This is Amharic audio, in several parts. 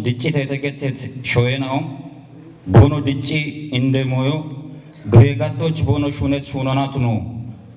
ድጭት የተገተት ሾየናው ቦኖ ድጭ እንደሞዮ ዱሄጋቶች ቦኖ ሹነት ሹኖናቱ ነው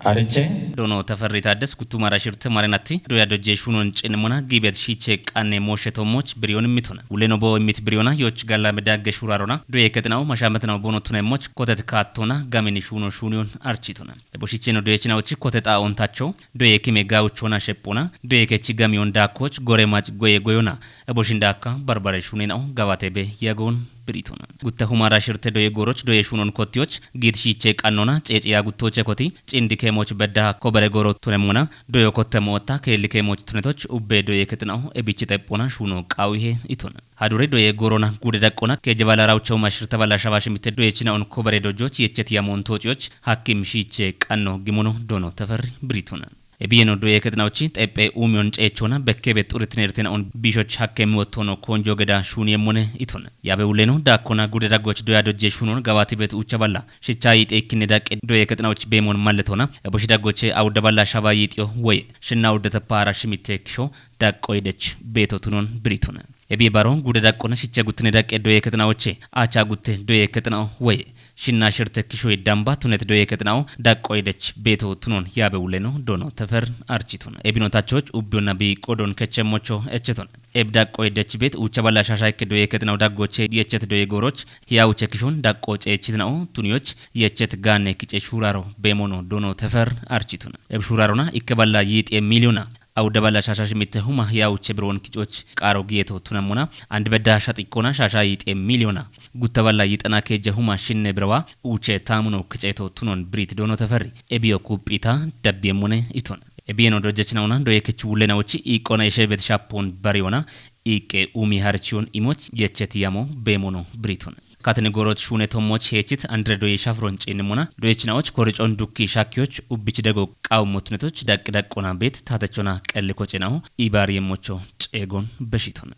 አርቼ ዶኖ ተፈሪ ታደስ ጉቱማ ራሽርት ማረናቲ ዶያ ዶጄ ሹኖን ጭንሙና ጊቤት ሺቼ ቃኔ ሞሸቶሞች ብሪዮን ሚቱና ውሌኖ ቦ ሚት ብሪዮና ዮች ጋላ መዳገ ሹራሮና ዶዬ ከትናው ማሻመትናው ቦኖቱና ሞች ኮተት ካቶና ጋሜኒ ሹኖ ሹኒዮን አርቺቱና ቦሺቼ ነው ዶዬችናዎች ኮተታ ኦንታቸው ዶዬ ኪሜ ጋውቾና ሸጶና ዶዬ ከቺ ጋሚዮን ዳኮች ጎሬማጭ ጎዬ ጎዮና ቦሺንዳካ በርበሬ ሹኔናው ጋባቴቤ ያጎን ብሪቱና ጉተ ሁማራ ሽርተ ዶዬ ጎሮች ዶዬ ሹኖን ኮቲዎች ጊት ሺቼ ቃኖና ጬጭያ ጉቶቼ ኮቲ ጭንዲ ኬሞች በዳ ኮበሬ ጎሮ ቱነሙና ዶዮ ኮተሞ ወታ ከሊ ኬሞች ቱነቶች ኡቤ ዶዬ ከትናው እቢች ጠጶና ሹኖ ቃዊሄ ኢቱና ሀዱሬ ዶዬ ጎሮና ጉደ ዳቆና ከጀባላራውቸው ማሽር ተባላ ሻባሽ ሚተ ዶዬ ችናውን ኮበሬ ዶጆች የቸት ያሞንቶጪዎች ሐኪም ሺቼ ቃኖ ጊሞኖ ዶኖ ተፈሪ ብሪቱና ኤቢየኖ ዶዬ ከትናውቺ ጠጴ ኡሚዮን ጬቾና በከቤት ጡርት ነርተናውን ቢሾች ሐከም ወጥቶኖ ኮንጆ ገዳ ሹን የሞነ ኢቱን ያበውሌኖ ዳኮና ጉደ ዳጎች ዶያ ዶጄ ሹኖን ጋባቲ ቤት ኡቸባላ ሽቻ ይጤክን ዳቄ ዶዬ ከትናውቺ ቤሞን ማለቶና ቦሽ ዳጎቼ አውደባላ ሻባ ይጤዮ ወይ ሽናው ደተፓራ ሽሚቴክሾ ዳቆይደች ቤቶቱኖን ብሪቱን ኤቢ ባሮን ጉደ ዳቆና ሽቻ ጉትነ ዳቄ ዶዬ ከትናውቼ አቻ ጉቴ ዶዬ ከትናው ወይ ሽና ሽርተ ኪሾ ይዳምባ ቱነት ዶዬ ከትናው ዳቆይደች ቤቶ ቱኖን ያበውሌኖ ዶኖ ተፈር አርቺቱን ኤቢኖታቾች ኡቢዮና ቢቆዶን ከቸሞቾ እቸቱን ኤብ ዳቆይደች ቤት ኡቸባላ ሻሻይ ከዶዬ ከትናው ዳጎቼ የቸት ዶዬ ጎሮች ያው ቸኪሾን ዳቆጬ እችትናው ቱኒዮች የቸት ጋኔ ኪጬ ሹራሮ ቤሞኖ ዶኖ ተፈር አርቺቱን ኤብ ሹራሮና ይከባላ ይጤ ሚሊዮና አው ደባላ ሻሻሽ ሚተሁማ ያው ቸብሮን ኪጮች ቃሮ ጊየቶ ቱነሙና አንድ በዳ ሻጥቆና ሻሻ ይጤ ሚሊዮና ጉተባላ ይጠና ከጀሁማ ሽነ ብረዋ ኡቼ ታሙኖ ክጨቶ ቱኖን ብሪት ዶኖ ተፈሪ ኤቢዮ ኩጲታ ደብየሙነ ኢቶን ኤቢየኖ ዶጀችናውና ዶየክቹ ውለናዎች ኢቆና የሸበት ሻፖን በሪዮና ኢቄ ኡሚ ሃርቺዮን ኢሞች የቸት ያሞ ቤሞኖ ብሪቱን ካተኔጎሮች ሹኔቶሞች ሄቺት አንድረዶ የሻፍሮን ጭንሙና ዶየችናዎች ኮርጮን ዱኪ ሻኪዎች ኡብች ደጎ ቃው ሞትነቶች ዳቅ ዳቆና ቤት ታተቾና ቀልኮ ጭናው ኢባር የሞቾ ጬጎን በሽቱና